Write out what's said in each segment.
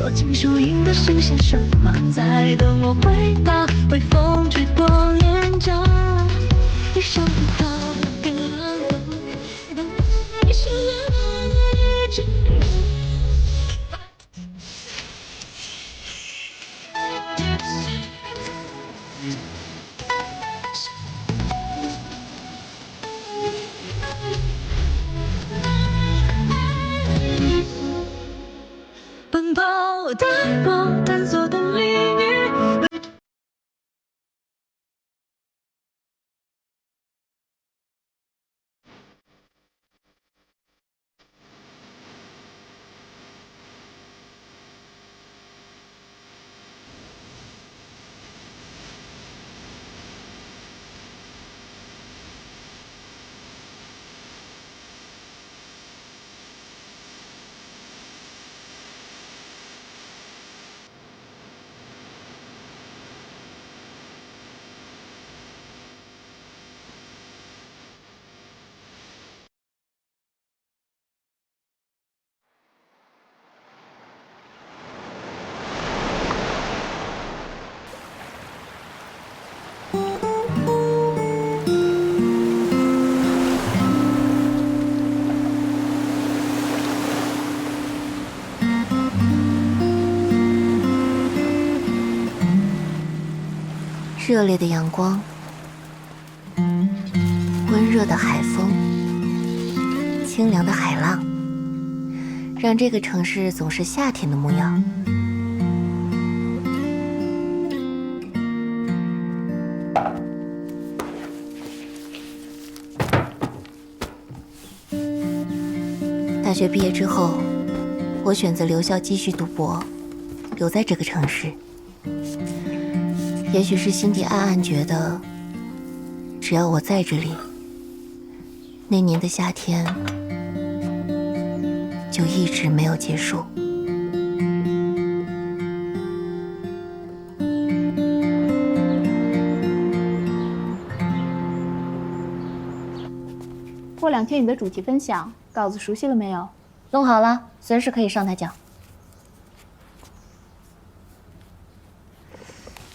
躲进树荫的是些什么？在等我回答，微风吹过脸颊，一想不到更冷的，你是我的一直。奔跑的我，探索的领域。热烈的阳光，温热的海风，清凉的海浪，让这个城市总是夏天的模样。大学毕业之后，我选择留校继续读博，留在这个城市。也许是心底暗暗觉得，只要我在这里，那年的夏天就一直没有结束。过2天你的主题分享稿子熟悉了没有？弄好了，随时可以上台讲。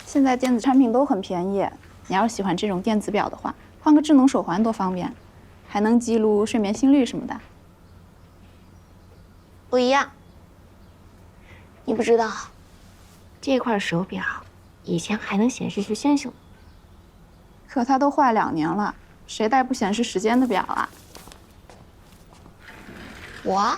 现在电子产品都很便宜，你要是喜欢这种电子表的话，换个智能手环多方便，还能记录睡眠心率什么的。不一样，你不知道，这块手表以前还能显示是星星，可它都坏2年了，谁戴不显示时间的表啊？我。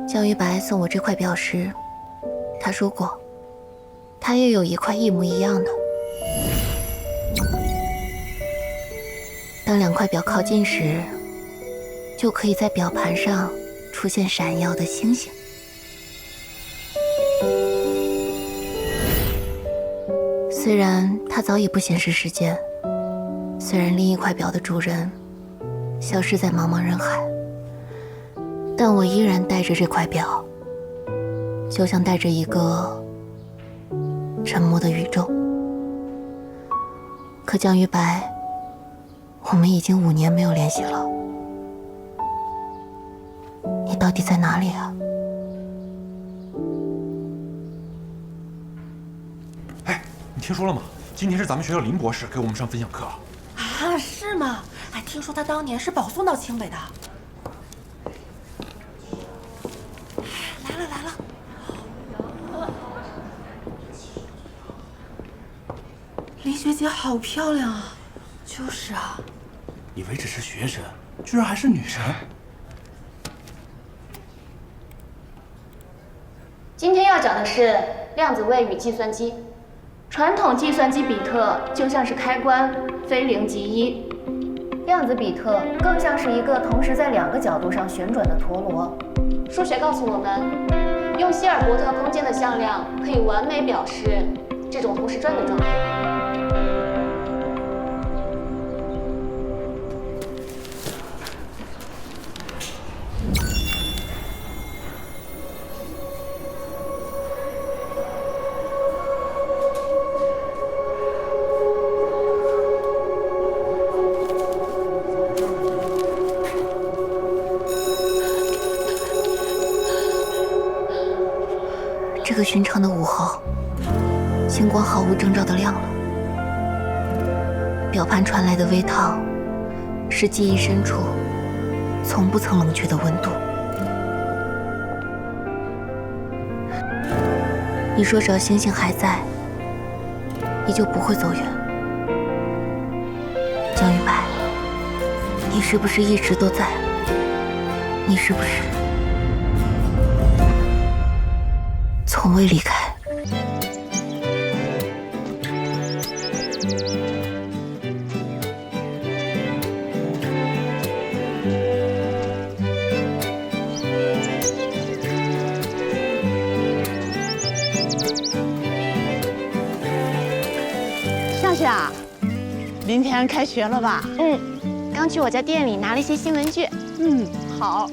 江于白送我这块表时，他说过，他也有一块一模一样的。当2块表靠近时，就可以在表盘上出现闪耀的星星。虽然它早已不显示时间，虽然另一块表的主人消失在茫茫人海，但我依然带着这块表，就像带着一个沉默的宇宙。可江于白，我们已经5年没有联系了，你到底在哪里啊？哎，你听说了吗？今天是咱们学校林博士给我们上分享课。啊，是吗？哎，听说他当年是保送到清北的。来了来了，林学姐好漂亮啊！就是啊，以为只是学生，居然还是女神。今天要讲的是量子位与计算机。传统计算机比特就像是开关，非零即一；量子比特更像是一个同时在2个角度上旋转的陀螺。数学告诉我们，用希尔伯特空间的向量可以完美表示这种同时转的状态。这个寻常的午后，星光毫无征兆地亮了。表盘传来的微烫，是记忆深处从不曾冷却的温度。你说只要星星还在，你就不会走远。江玉白，你是不是一直都在？你是不是从未离开？夏夏，明天开学了吧？刚去我家店里拿了一些新文具。好。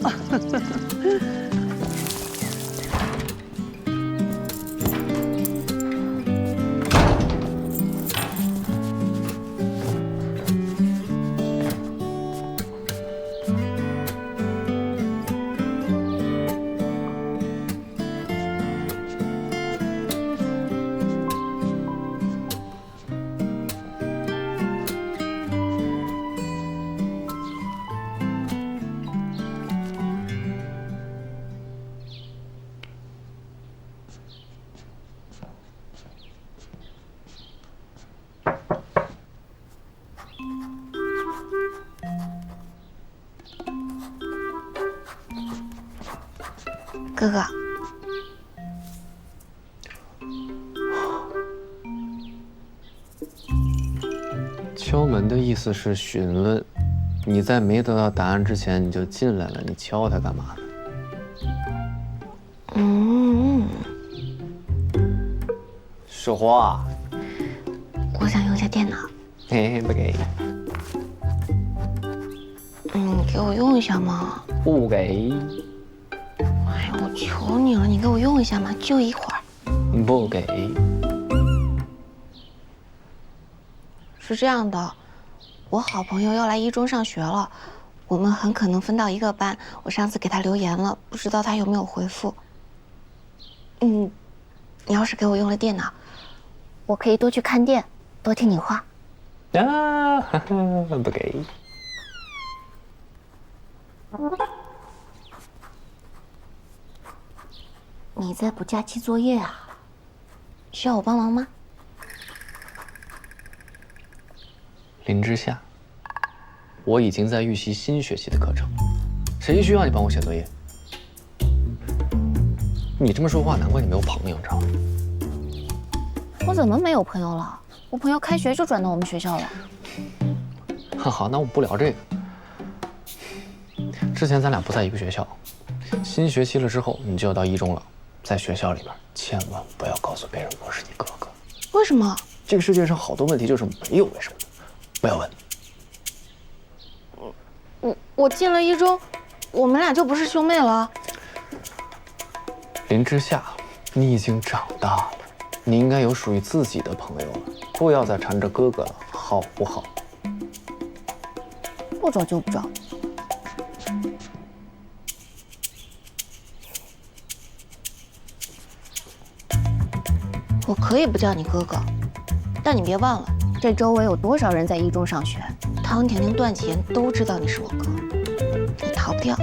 哥哥，敲门的意思是询问，你在没得到答案之前你就进来了，你敲他干嘛呢？说话。我想用一下电脑。嘿，不给。给我用一下嘛。不给。哎呀，我求你了，你给我用一下嘛，就一会儿。不给。是这样的，我好朋友要来一中上学了，我们很可能分到一个班。我上次给他留言了，不知道他有没有回复。你要是给我用了电脑，我可以多去看店，多听你话。啊，不给。你在补假期作业啊？需要我帮忙吗？林之夏，我已经在预习新学期的课程，谁需要你帮我写作业？你这么说话，难怪你没有朋友，你知道吗？我怎么没有朋友了？我朋友开学就转到我们学校了。好，那我们不聊这个。之前咱俩不在一个学校，新学期了之后，你就要到一中了。在学校里边，千万不要告诉别人我是你哥哥。为什么？这个世界上好多问题就是没有为什么的，不要问。我进了一中，我们俩就不是兄妹了。林之夏，你已经长大了，你应该有属于自己的朋友了，不要再缠着哥哥了，好不好？不找就不找。我可以不叫你哥哥，但你别忘了，这周围有多少人在一中上学，汤甜甜、段启言都知道你是我哥，你逃不掉。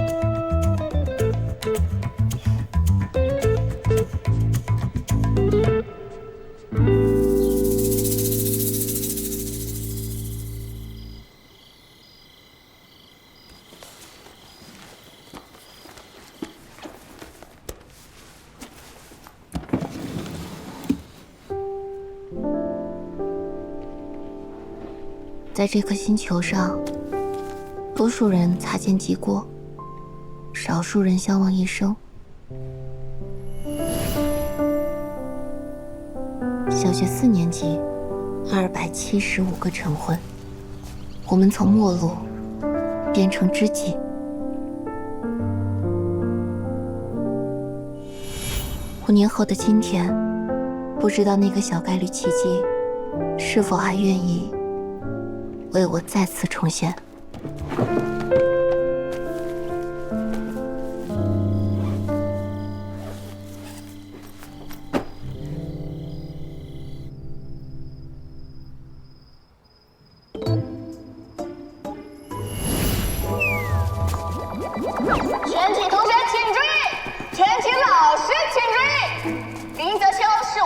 在这颗星球上，多数人擦肩即过，少数人相望一生。小学4年级，275个晨昏，我们从陌路变成知己。5年后的今天，不知道那个小概率奇迹是否还愿意为我再次重现。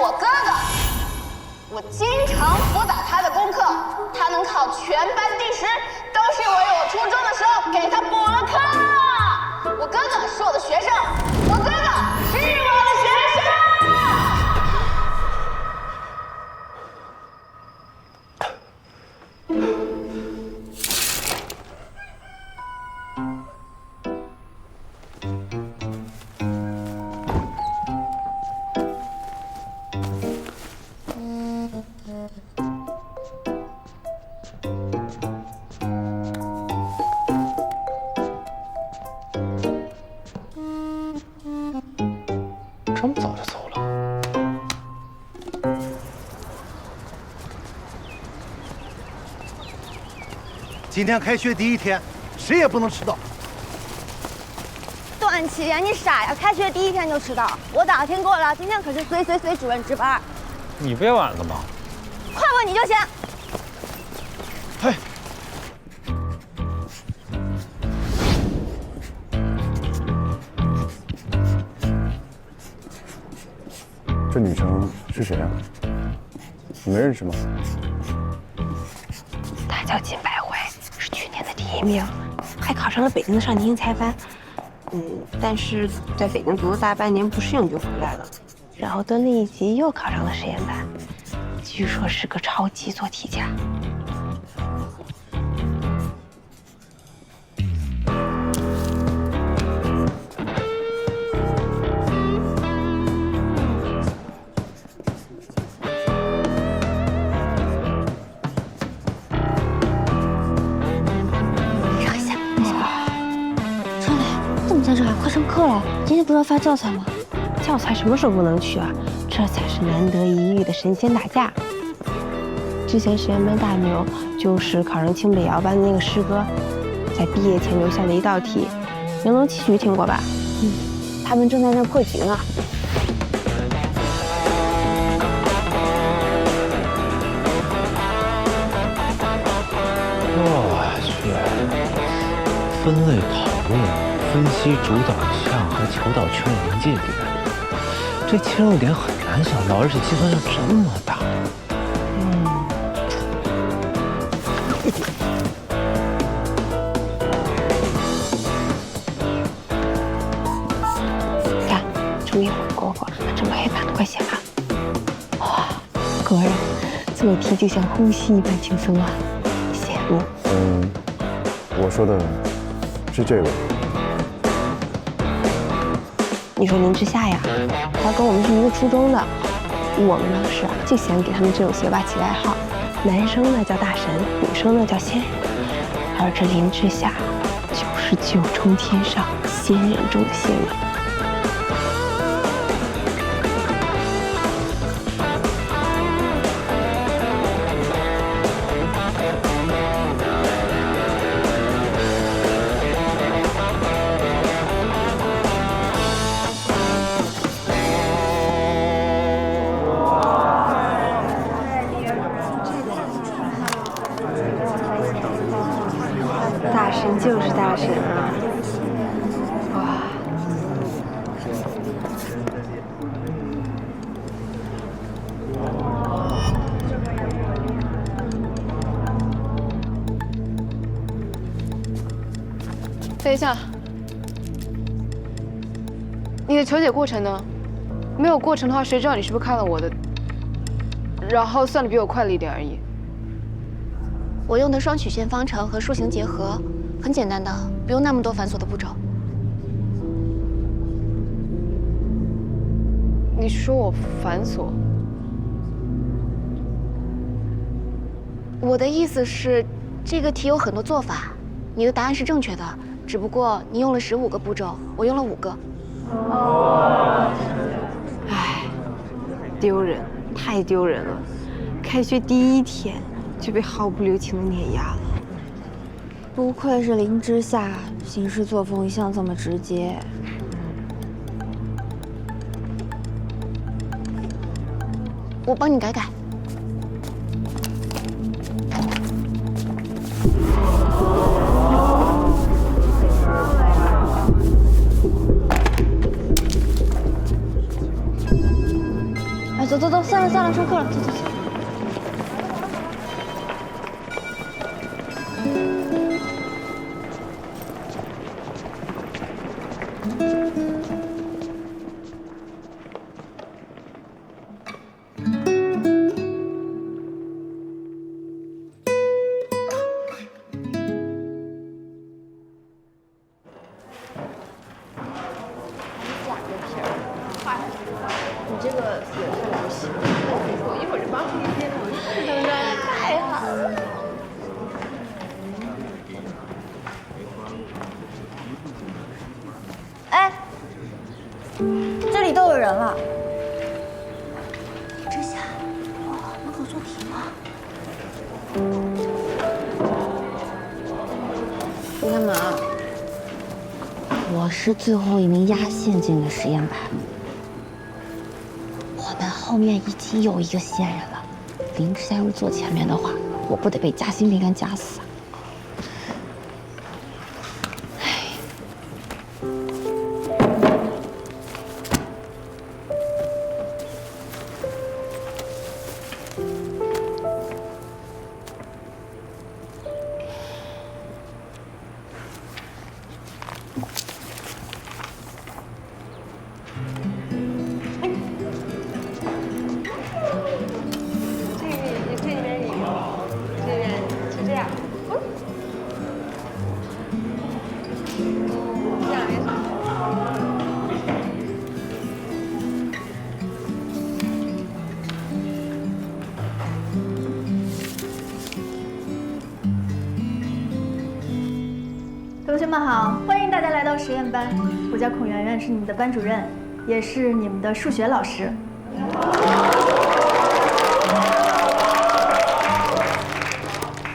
我哥哥。我经常辅导他的功课，他能考全班第10，都是因为我初中的时候给他补了课。我哥哥是我的学生，我哥哥是我的学生。这么早就走了？今天开学第1天，谁也不能迟到。段启言，你傻呀？开学第1天就迟到？我打听过了，今天可是随主任值班。你别晚了吗？快问你就行。嘿，这女生是谁啊？你们认识吗？她叫金百惠，是去年的第1名，还考上了北京的少年英才班。但是在北京读了大半年，不适应就回来了。然后蹲了1级，又考上了实验班，据说是个超级做题家。在这儿，快上课了！今天不是要发教材吗？教材什么时候不能去啊？这才是难得一遇的神仙打架。之前实验班大牛就是考上清北窑班的那个师哥，在毕业前留下的一道题，玲珑棋局听过吧？他们正在那破局呢。我去，分类讨论。分析主导项和求导圈临界点，这切入点很难想到，而且计算量这么大。看，注意我的功夫，这么黑板都快写完。哇，果然做题就像呼吸一般轻松啊，羡慕。我说的是这个。你说林之夏呀，他跟我们是一个初中的，我们当时就喜欢给他们这种学霸起外号，男生呢叫大神，女生呢叫仙人，而这林之夏就是9重天上仙人中的仙人。大神就是大神啊！哇！等一下，你的求解过程呢？没有过程的话，谁知道你是不是看了我的？然后算的比我快了一点而已。我用的双曲线方程和数形结合，很简单的，不用那么多繁琐的步骤。你说我繁琐？我的意思是，这个题有很多做法，你的答案是正确的，只不过你用了15个步骤，我用了5个。唉，丢人，太丢人了！开学第1天就被毫不留情的碾压了。不愧是林之夏，行事作风一向这么直接。我帮你改改。走走走，算了算了，上课了，走走走。你这个也太流行了，我一会儿就帮你接了，对不对？太好了。哎，这里都有人了。之夏，能够做题吗？你干嘛？我是最后一名压线进的实验班。我们后面已经有一个线人了，林之夏要是坐前面的话，我不得被夹心饼干夹死啊！同学们好，欢迎大家来到实验班。我叫孔圆圆，是你们的班主任，也是你们的数学老师。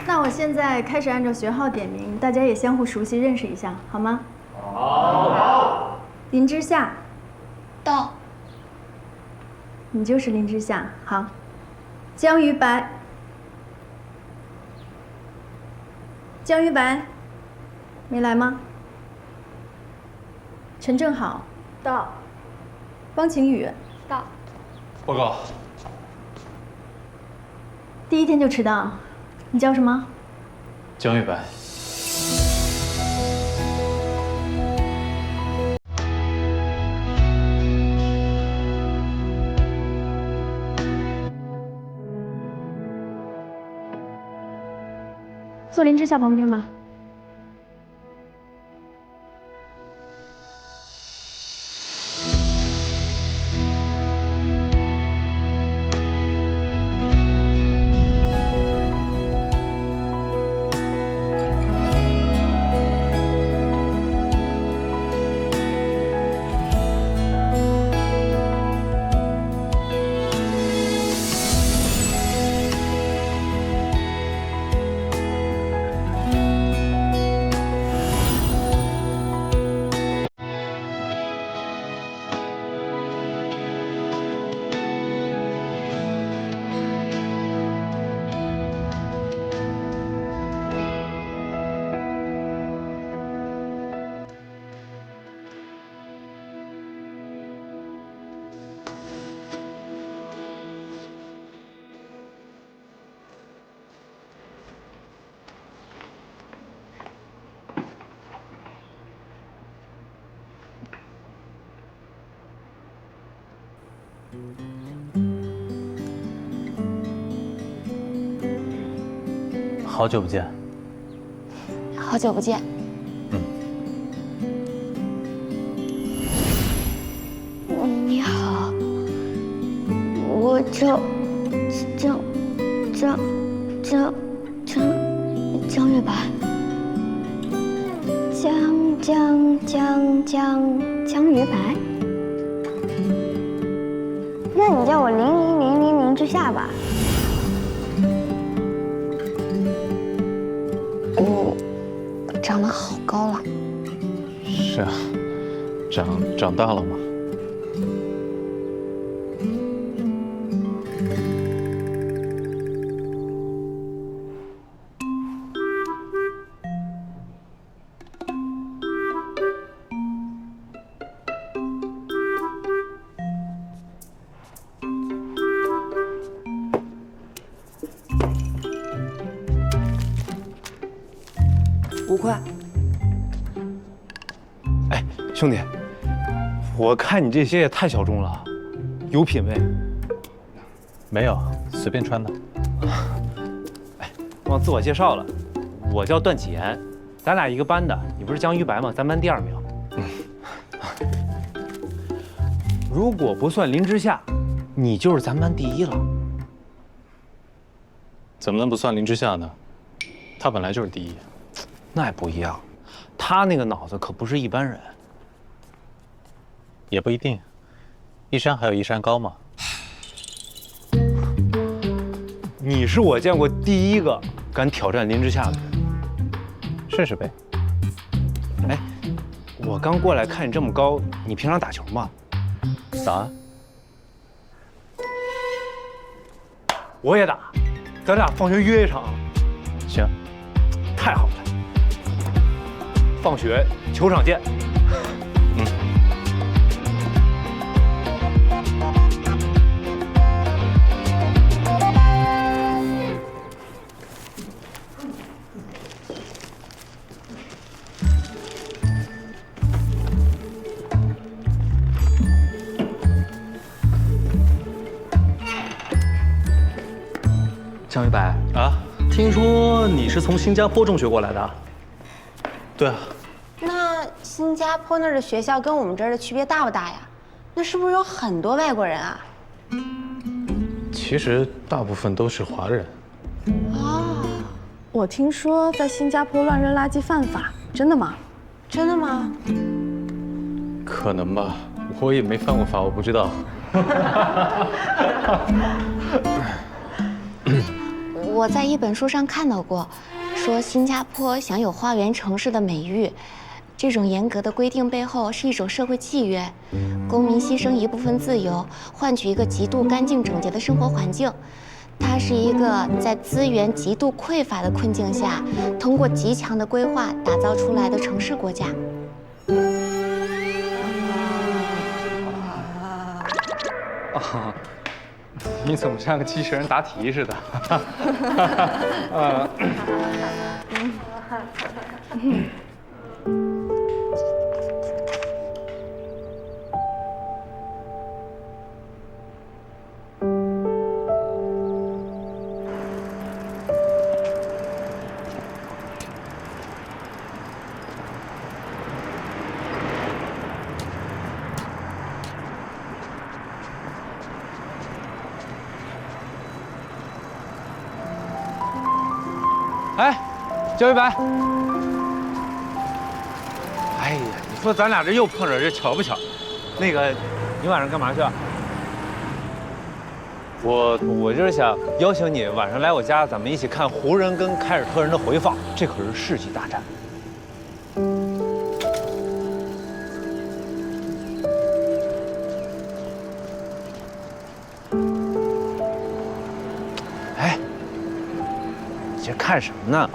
那我现在开始按照学号点名，大家也相互熟悉认识一下，好吗？好。林之夏，到。你就是林之夏，好。江于白，江于白。没来吗？陈正好到。方晴雨到。报告。第一天就迟到，你叫什么？江玉白。坐林之夏旁边吧。好久不见。好久不见。你好，我叫江月白。江月白。那你叫我00000之夏吧。长得好高了。是啊，长大了吗？ 5块。哎，兄弟，我看你这些也太小众了，有品位。没有，随便穿的。哎，忘自我介绍了，我叫段启言，咱俩一个班的。你不是江于白吗？咱班第2名。如果不算林之夏，你就是咱班第1了。怎么能不算林之夏呢？他本来就是第1。那也不一样，他那个脑子可不是一般人。也不一定，一山还有一山高嘛。你是我见过第1个敢挑战林之夏的人。试试呗。哎，我刚过来看你这么高，你平常打球吗？打。我也打，咱俩放学约一场。行，太好了。放学球场见。江一白啊，听说你是从新加坡中学过来的？对啊。那新加坡那儿的学校跟我们这儿的区别大不大呀？那是不是有很多外国人啊？其实大部分都是华人。哦，我听说在新加坡乱扔垃圾犯法，真的吗？真的吗？可能吧，我也没犯过法，我不知道。我在一本书上看到过，说新加坡享有花园城市的美誉。这种严格的规定背后是一种社会契约，公民牺牲一部分自由，换取一个极度干净整洁的生活环境。它是一个在资源极度匮乏的困境下，通过极强的规划打造出来的城市国家。啊，你怎么像个机器人答题似的？哎，焦一白，哎呀，你说咱俩这又碰着，这巧不巧？那个，你晚上干嘛去啊？我就是想邀请你晚上来我家，咱们一起看湖人跟凯尔特人的回放，这可是世纪大战。哎，你这看什么呢？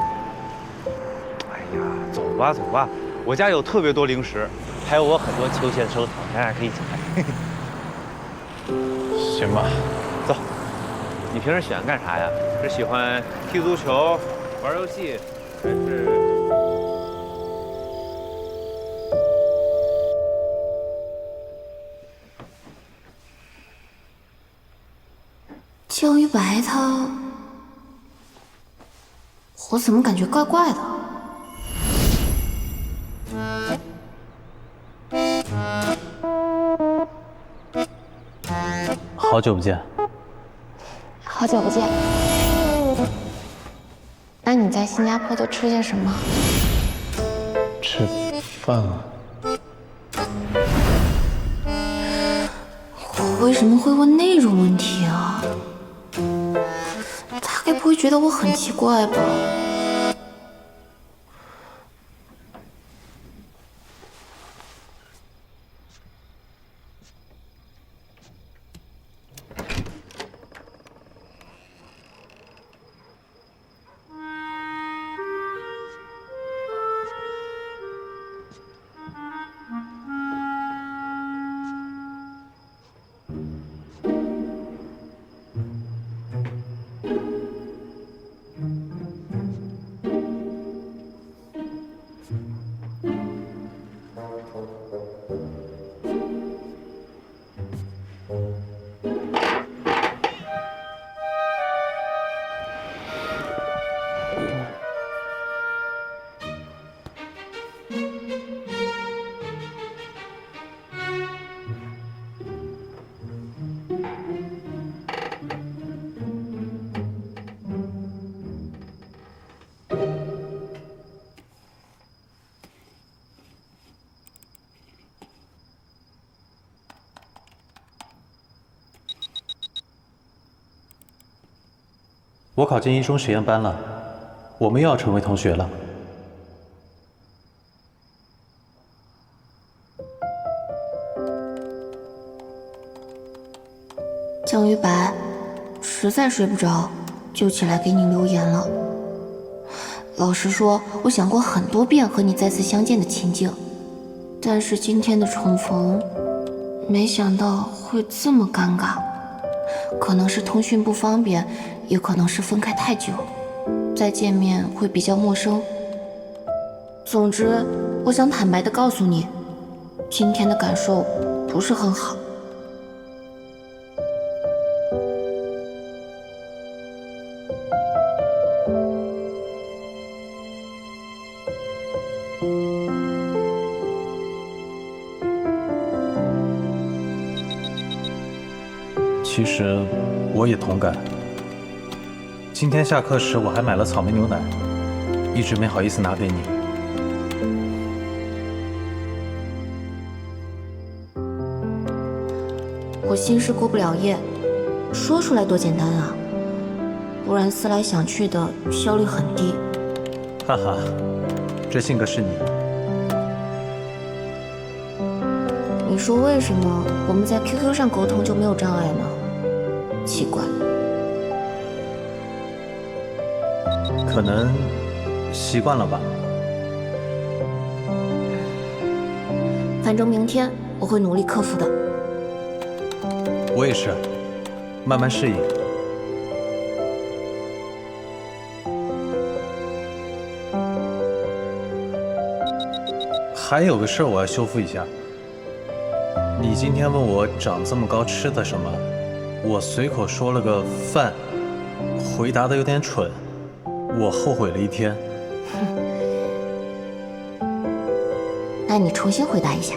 哎呀，走吧走吧，我家有特别多零食，还有我很多球鞋的收藏，咱俩可以一起看。行吧，走。你平时喜欢干啥呀？是喜欢踢足球、玩游戏，还是？江于白他，我怎么感觉怪怪的？好久不见。好久不见。那你在新加坡都吃些什么？吃饭啊。我为什么会问那种问题啊？他该不会觉得我很奇怪吧？我考进一中实验班了，我们又要成为同学了。江于白，实在睡不着，就起来给你留言了。老实说，我想过很多遍和你再次相见的情景，但是今天的重逢，没想到会这么尴尬。可能是通讯不方便，也可能是分开太久，再见面会比较陌生。总之，我想坦白地告诉你，今天的感受不是很好。其实我也同感。今天下课时我还买了草莓牛奶，一直没好意思拿给你。我心事过不了夜，说出来多简单啊，不然思来想去的效率很低。哈哈，这性格是你。你说为什么我们在 QQ 上沟通就没有障碍呢？奇怪，可能习惯了吧。反正明天我会努力克服的。我也是，慢慢适应。还有个事儿我要修复一下。你今天问我长这么高吃的什么，我随口说了个饭，回答的有点蠢，我后悔了一天。那你重新回答一下。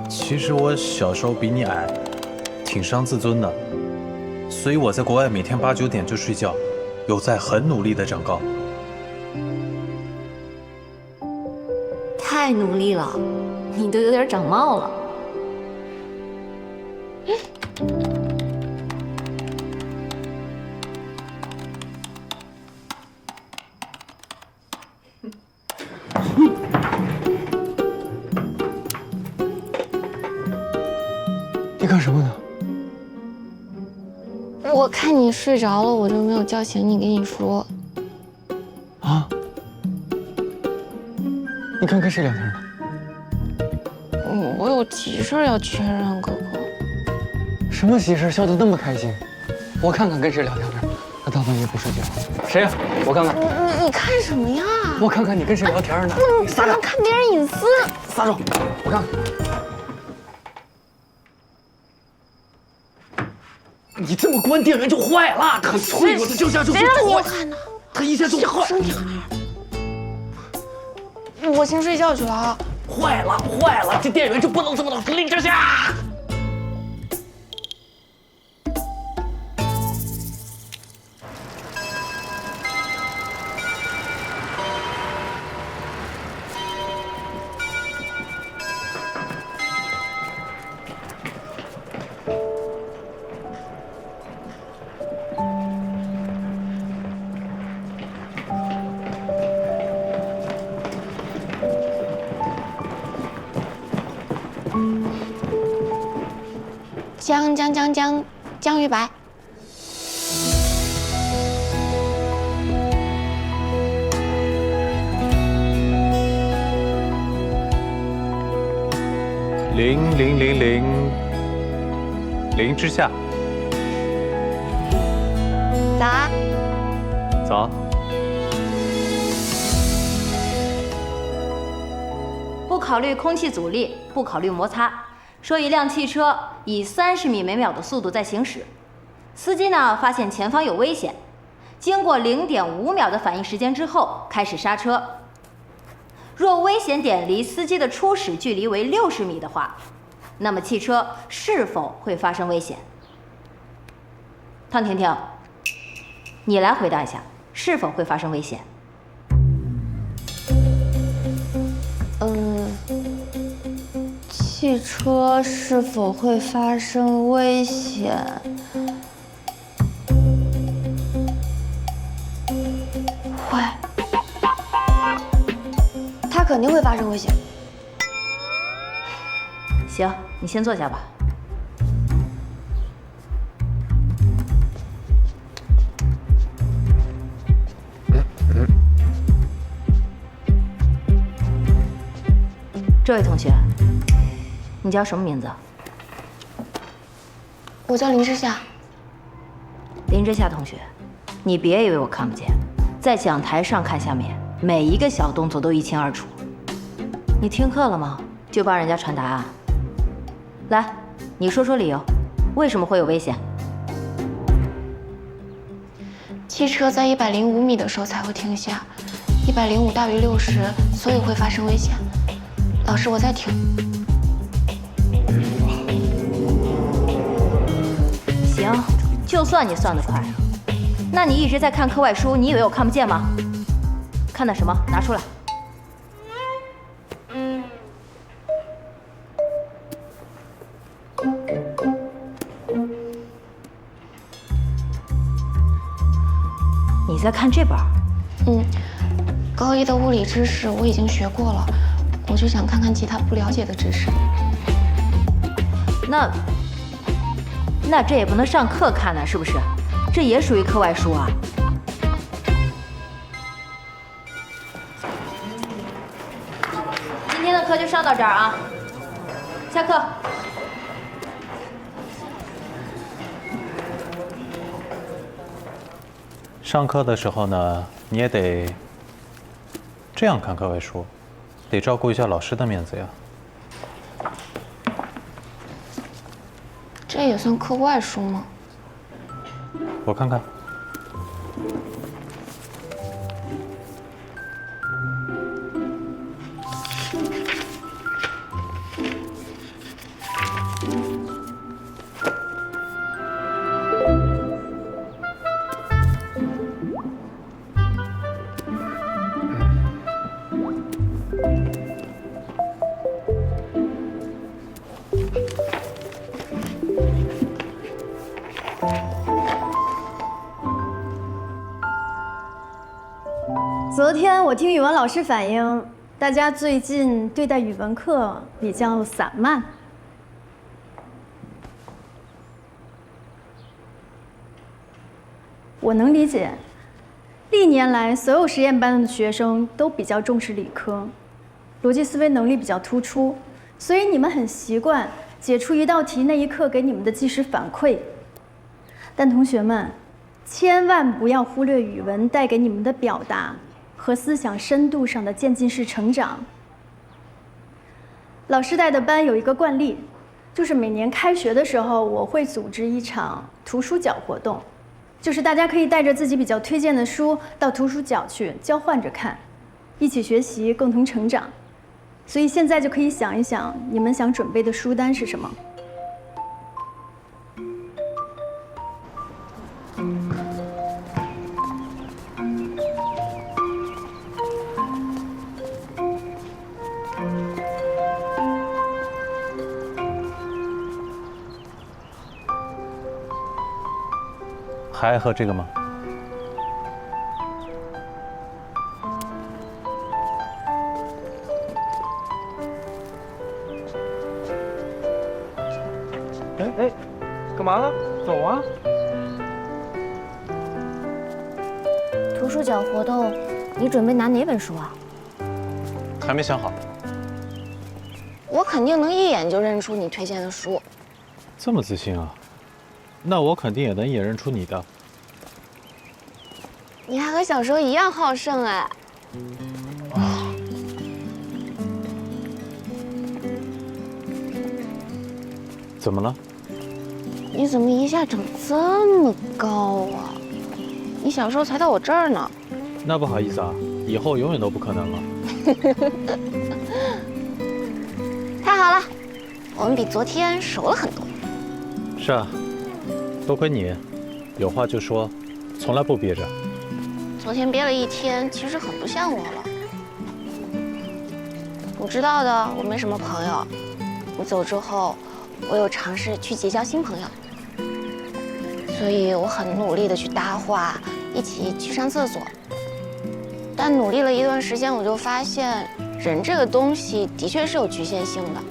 其实我小时候比你矮，挺伤自尊的，所以我在国外每天8、9点就睡觉，有在很努力的长高。太努力了，你都有点长冒了。你干什么呢？我看你睡着了，我就没有叫醒你，跟你说。啊？你刚跟谁聊天呢？我有急事要确认，哥哥。什么急事？笑得那么开心？我看看跟谁聊天呢？他大半夜不睡觉。谁呀？我看看。你看什么呀？我看看你跟谁聊天呢？你不能看别人隐私。撒手！我看看。你这么关电源就坏了，很脆弱的，就像是谁让你要看呢？他一下就坏。小声点。我先睡觉去了啊。坏了，这电源就不能这么老是拎着下。江于白。0之下。早啊。早。不考虑空气阻力，不考虑摩擦，说一辆汽车以30米每秒的速度在行驶，司机呢发现前方有危险，经过0.5秒的反应时间之后开始刹车。若危险点离司机的初始距离为60米的话，那么汽车是否会发生危险？汤婷婷，你来回答一下，是否会发生危险？汽车是否会发生危险？会，它肯定会发生危险。行，你先坐下吧。这位同学，你叫什么名字？我叫林之夏。林之夏同学，你别以为我看不见，在讲台上看下面，每一个小动作都一清二楚。你听课了吗？就帮人家传答案。来，你说说理由，为什么会有危险？汽车在105米的时候才会停下，105大于60，所以会发生危险。老师，我在听。行，就算你算得快，那你一直在看课外书，你以为我看不见吗？看的什么？拿出来。你在看这本？高一的物理知识我已经学过了，我就想看看其他不了解的知识。那这也不能上课看呢，是不是？这也属于课外书啊。今天的课就上到这儿啊，下课。上课的时候呢，你也得这样看课外书，得照顾一下老师的面子呀。这也算课外书吗？我看看。昨天我听语文老师反映，大家最近对待语文课比较散漫。我能理解，历年来所有实验班的学生都比较重视理科，逻辑思维能力比较突出，所以你们很习惯解出一道题那一刻给你们的即时反馈。但同学们，千万不要忽略语文带给你们的表达和思想深度上的渐进式成长。老师带的班有一个惯例，就是每年开学的时候，我会组织一场图书角活动，就是大家可以带着自己比较推荐的书到图书角去交换着看，一起学习，共同成长。所以现在就可以想一想，你们想准备的书单是什么？还爱喝这个吗？哎，干嘛了？走啊！图书角活动，你准备拿哪本书啊？还没想好。我肯定能一眼就认出你推荐的书。这么自信啊？那我肯定也能一眼认出你的。你还和小时候一样好胜哎！怎么了？你怎么一下长这么高啊？你小时候才到我这儿呢。那不好意思啊，以后永远都不可能了。太好了，我们比昨天熟了很多。是啊，多亏你，有话就说，从来不憋着。昨天憋了一天，其实很不像我了。你知道的，我没什么朋友，你走之后，我有尝试去结交新朋友，所以我很努力的去搭话，一起去上厕所。但努力了一段时间，我就发现人这个东西的确是有局限性的，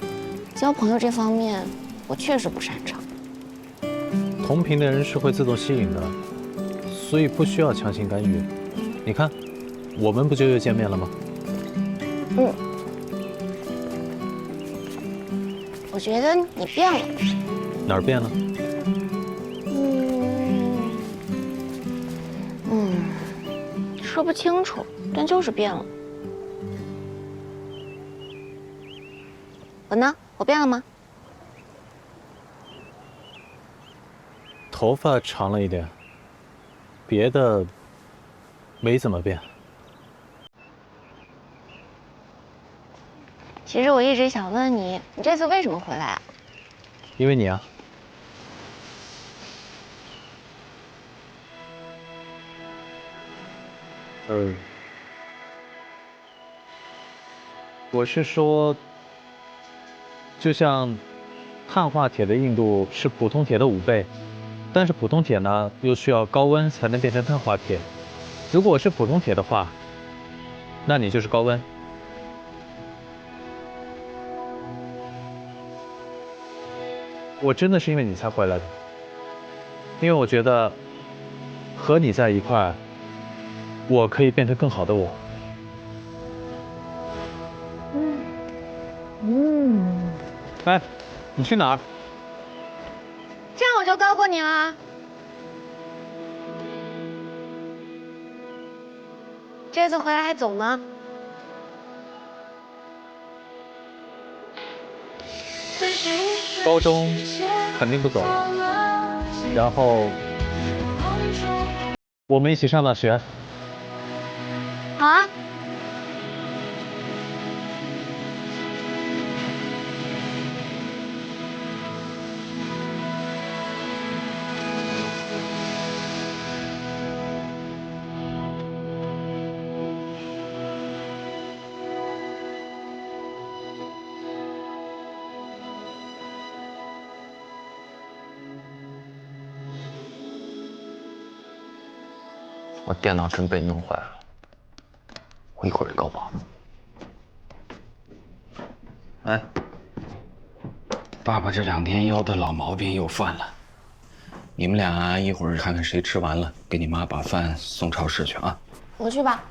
交朋友这方面我确实不擅长。同频的人是会自动吸引的，所以不需要强行干预。你看，我们不就又见面了吗？嗯，我觉得你变了。哪儿变了？说不清楚，但就是变了。我呢？我变了吗？头发长了一点，别的没怎么变。其实我一直想问你，你这次为什么回来啊？因为你啊。我是说，就像碳化铁的硬度是普通铁的5倍，但是普通铁呢又需要高温才能变成碳化铁。如果我是普通铁的话，那你就是高温。我真的是因为你才回来的，因为我觉得和你在一块，我可以变成更好的我。哎，你去哪儿？这样我就高过你了。这次回来还走吗？高中肯定不走，然后我们一起上大学。好啊。我电脑真被弄坏了，我一会儿就告报。哎，爸爸这2天腰的老毛病又犯了，你们俩一会儿看看谁吃完了，给你妈把饭送超市去啊。我去吧。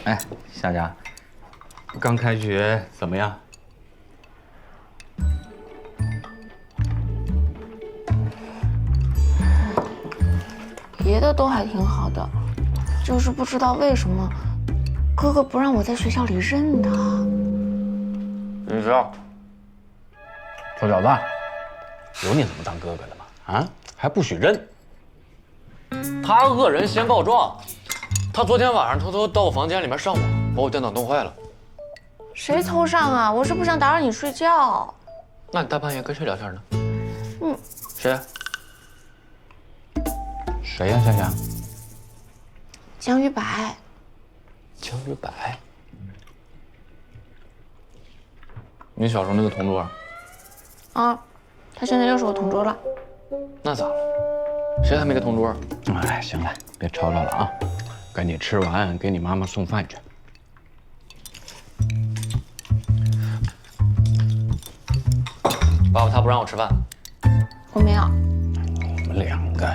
哎，夏佳，刚开学怎么样？别的都还挺好的，就是不知道为什么哥哥不让我在学校里认他。你知道，臭小子，有你这么当哥哥的吗？啊，还不许认！他恶人先告状，他昨天晚上偷偷到我房间里面上网，把我电脑弄坏了。谁偷上啊？我是不想打扰你睡觉。那你大半夜跟谁聊天呢？谁？谁呀，夏夏？江玉白。江玉白？你小时候那个同桌？啊，他现在又是我同桌了。那咋了？谁还没个同桌？哎，行了，别吵吵了啊，赶紧吃完，给你妈妈送饭去。爸爸他不让我吃饭。我没有。你们2个。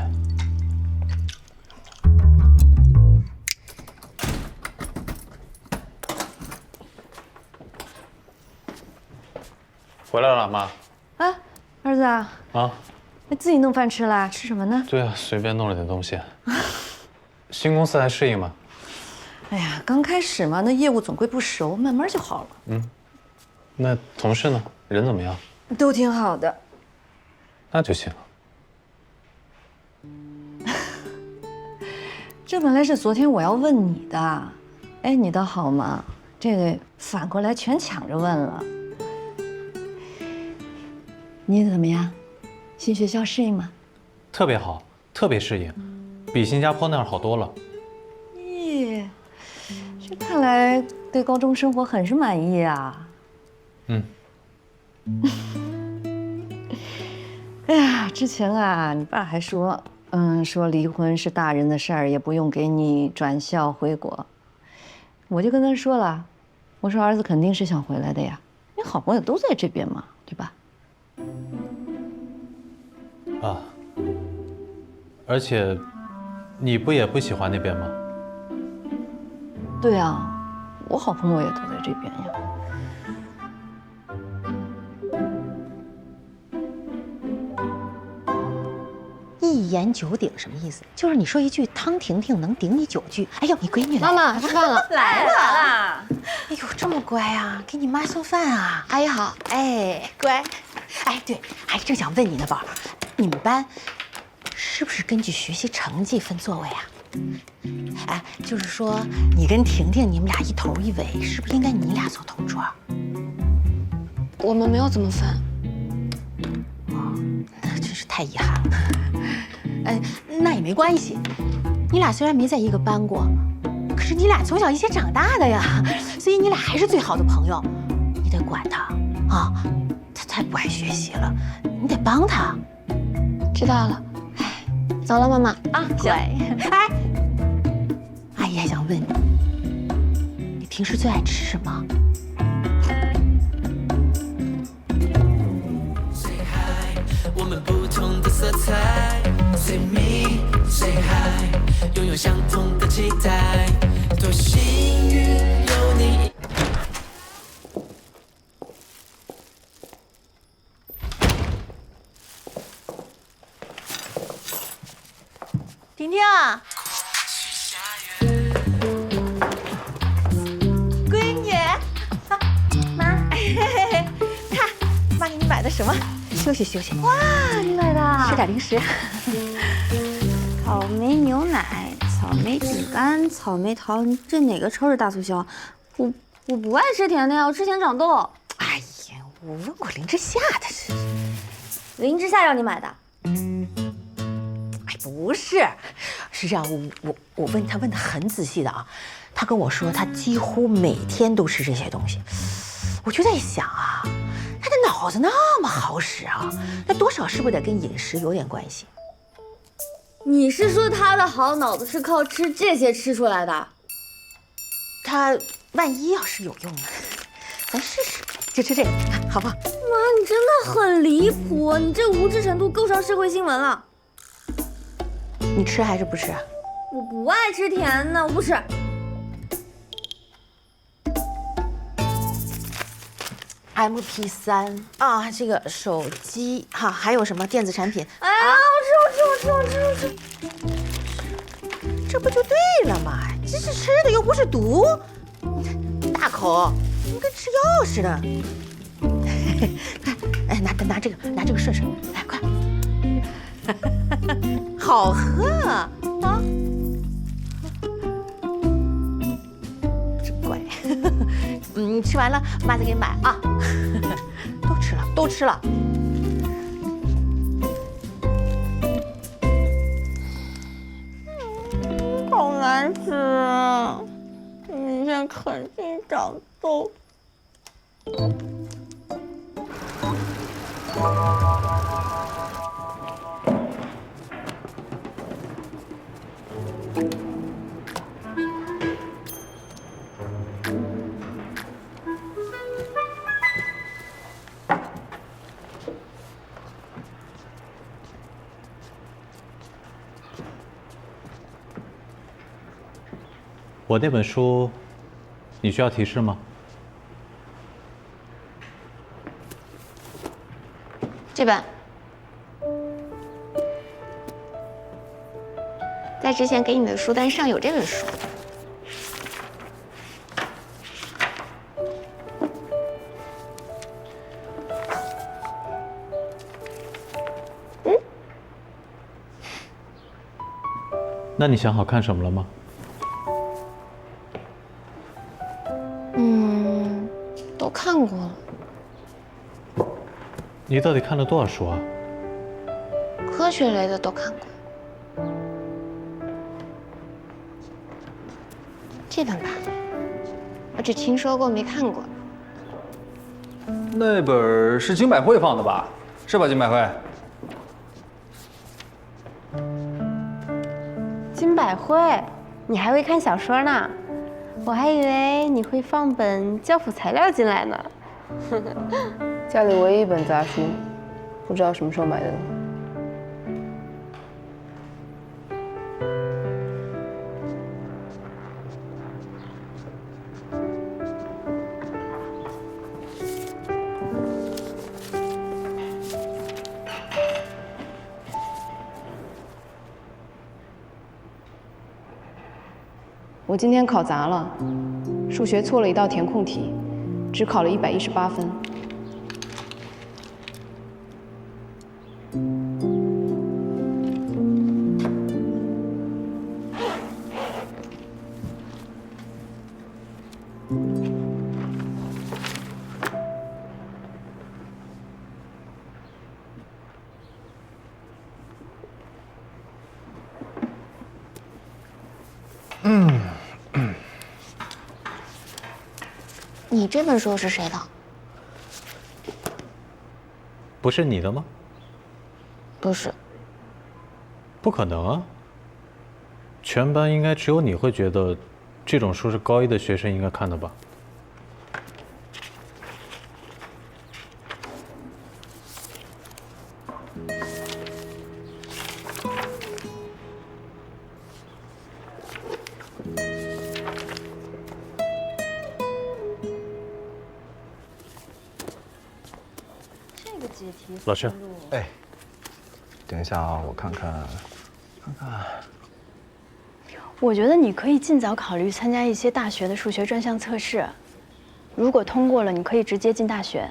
回来了，妈。啊，儿子啊，啊，那自己弄饭吃啦？吃什么呢？对啊，随便弄了点东西。新公司还适应吗？哎呀，刚开始嘛，那业务总归不熟，慢慢就好了。那同事呢？人怎么样？都挺好的。那就行了。这本来是昨天我要问你的，哎，你倒好嘛，这个反过来全抢着问了。你怎么样？新学校适应吗？特别好，特别适应，比新加坡那儿好多了。咦，这看来对高中生活很是满意啊。嗯。哎呀，之前啊，你爸还说，说离婚是大人的事儿，也不用给你转校回国。我就跟他说了，我说儿子肯定是想回来的呀，因为好朋友都在这边嘛，对吧？啊。而且，你不也不喜欢那边吗？对啊，我好朋友也都在这边呀。一言九鼎什么意思？就是你说一句汤婷婷能顶你9句。哎呦，你闺女来妈妈吃饭了，来了。哎呦，这么乖啊，给你妈送饭啊。阿姨好。哎，乖。哎，对，还正想问你呢，宝儿，你们班是不是根据学习成绩分座位啊？哎，就是说你跟婷婷你们俩一头一尾，是不是应该你俩坐同桌？我们没有怎么分。那真是太遗憾了。那也没关系，你俩虽然没在一个班过，可是你俩从小一起长大的呀，所以你俩还是最好的朋友。你得管他啊，他太不爱学习了，你得帮他。知道了。走了，妈妈啊，乖。哎，阿姨还想问你，你平时最爱吃什么？我们不同的色彩 ，Say me say hi， 拥有相同的期待，多幸运有你。婷婷啊，闺女，妈，看妈给你买的什么？休息休息。哇，你买的？吃点零食。草莓牛奶、草莓饼干、草莓糖，这哪个超市大促销？我不爱吃甜的呀，我之前长痘。哎呀，我问过林之夏的是。林之夏让你买的？哎，不是，是这样，我问他问得很仔细的啊，他跟我说他几乎每天都吃这些东西，我就在想啊，他的脑子那么好使啊，那多少是不是得跟饮食有点关系？你是说他的好脑子是靠吃这些吃出来的？他万一要是有用呢？咱试试，就吃这个，好不好？妈，你真的很离谱，你这无知程度够上社会新闻了。你吃还是不吃啊？我不爱吃甜的，我不吃。MP3啊，这个手机哈，还有什么电子产品？哎呀，我吃，这不就对了嘛？这是吃的，又不是毒，大口，你跟吃药似的。哎，拿这个顺顺，来快，好喝啊！真乖。你吃完了，妈再给你买啊。都吃了。好难吃啊！明天肯定长痘。我那本书，你需要提示吗？这本。在之前给你的书单上有这本书。那你想好看什么了吗？都看过了。你到底看了多少书啊？科学类的都看过。这本吧。我只听说过，没看过。那本是金百惠放的吧？是吧，金百惠？金百惠，你还会看小说呢？我还以为你会放本教辅材料进来呢。家里唯一一本杂书，不知道什么时候买的呢。我今天考砸了，数学错了一道填空题，只考了118分。你这本书是谁的？不是你的吗？不是。不可能啊！全班应该只有你会觉得，这种书是高一的学生应该看的吧？老师，哎，等一下啊，我看看。我觉得你可以尽早考虑参加一些大学的数学专项测试，如果通过了，你可以直接进大学。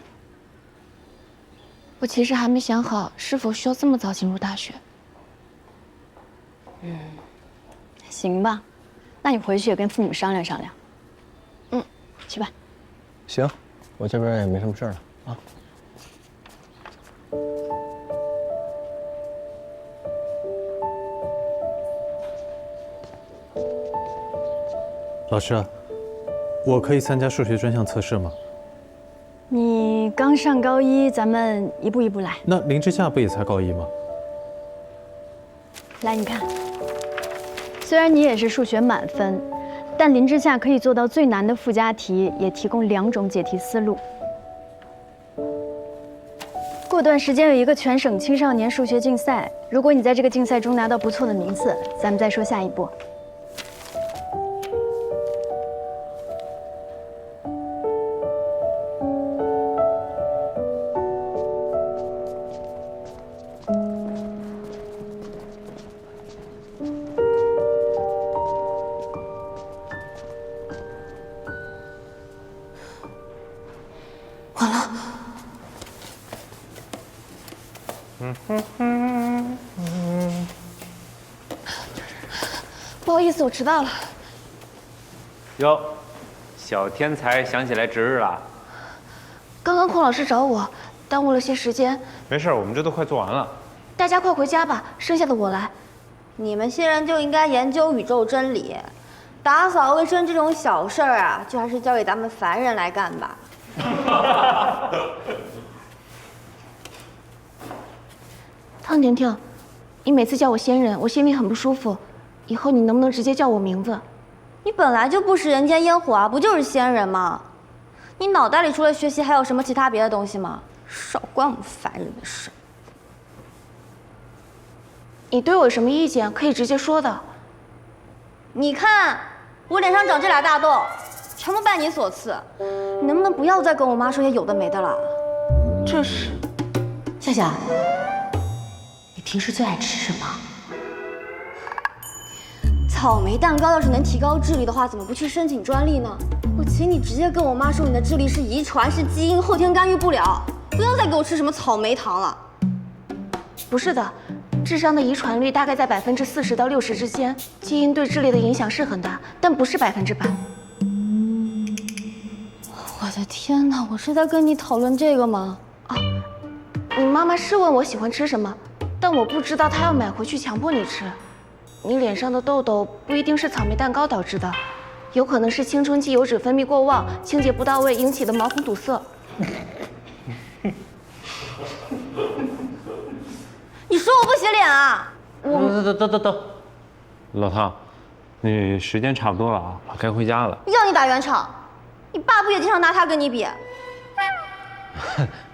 我其实还没想好是否需要这么早进入大学。行吧，那你回去也跟父母商量商量。去吧。行，我这边也没什么事了啊。老师，我可以参加数学专项测试吗？你刚上高一，咱们一步一步来。那林之夏不也才高一吗？来，你看，虽然你也是数学满分，但林之夏可以做到最难的附加题，也提供2种解题思路。过段时间有一个全省青少年数学竞赛，如果你在这个竞赛中拿到不错的名次，咱们再说下一步。完了。不好意思，我迟到了。哟，小天才想起来值日了。刚刚孔老师找我，耽误了些时间。没事，我们这都快做完了。大家快回家吧，剩下的我来。你们新人就应该研究宇宙真理，打扫卫生这种小事儿啊，就还是交给咱们凡人来干吧。汤婷婷，你每次叫我仙人，我心里很不舒服。以后你能不能直接叫我名字？你本来就不食人间烟火啊，不就是仙人吗？你脑袋里除了学习还有什么其他别的东西吗？少管我们凡人的事。你对我有什么意见，可以直接说的。你看我脸上长这俩大痘，全部拜你所赐。你能不能不要再跟我妈说些有的没的了？这是，夏夏，你平时最爱吃什么？草莓蛋糕要是能提高智力的话，怎么不去申请专利呢？我请你直接跟我妈说，你的智力是遗传，是基因，后天干预不了。不要再给我吃什么草莓糖了。不是的，智商的遗传率大概在40%到60%之间，基因对智力的影响是很大，但不是100%。我的天哪，我是在跟你讨论这个吗？啊，你妈妈是问我喜欢吃什么，但我不知道她要买回去强迫你吃。你脸上的痘痘不一定是草莓蛋糕导致的，有可能是青春期油脂分泌过旺、清洁不到位引起的毛孔堵塞。你说我不洗脸啊？等，老汤，你时间差不多了啊，我该回家了。要你打圆场，你爸不也经常拿他跟你比？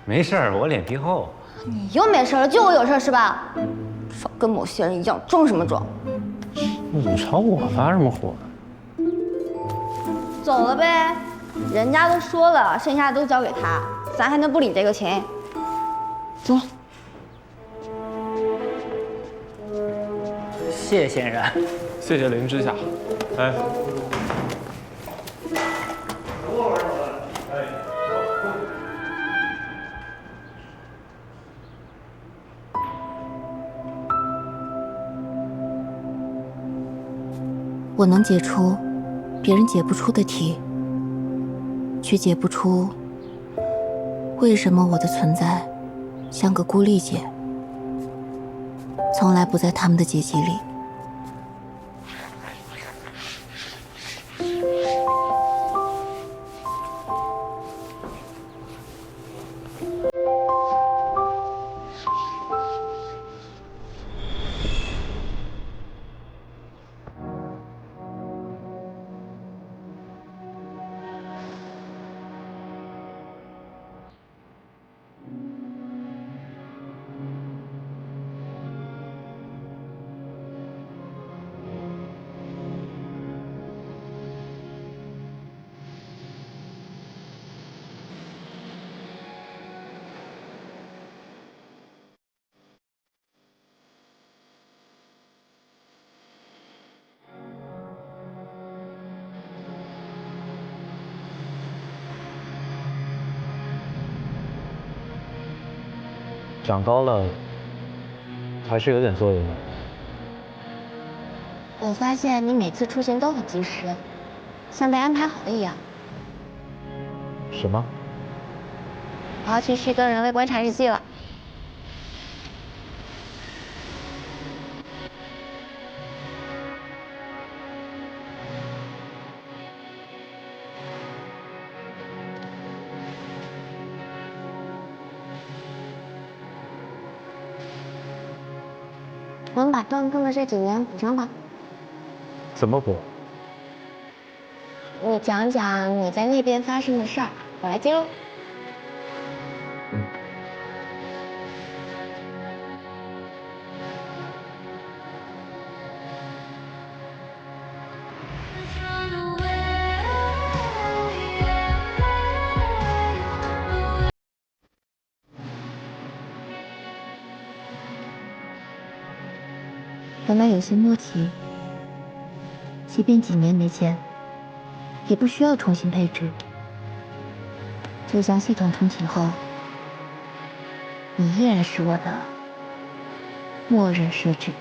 没事儿，我脸皮厚。你又没事了，就我有事是吧？少跟某些人一样，装什么装？你朝我发什么火？走了呗，人家都说了，剩下的都交给他，咱还能不领这个情？走。谢仙人，谢谢林之夏。哎，我能解出别人解不出的题，却解不出为什么我的存在像个孤立解，从来不在他们的解析里。长高了，还是有点作用的。我发现你每次出现都很及时，像被安排好的一样。什么？我要去续更人类观察日记了。我们把断更的这几年补上吧。怎么补？你讲讲你在那边发生的事儿，我来记录。本来有些默契，即便几年没见，也不需要重新配置。就像系统重启后，你依然是我的默认设置。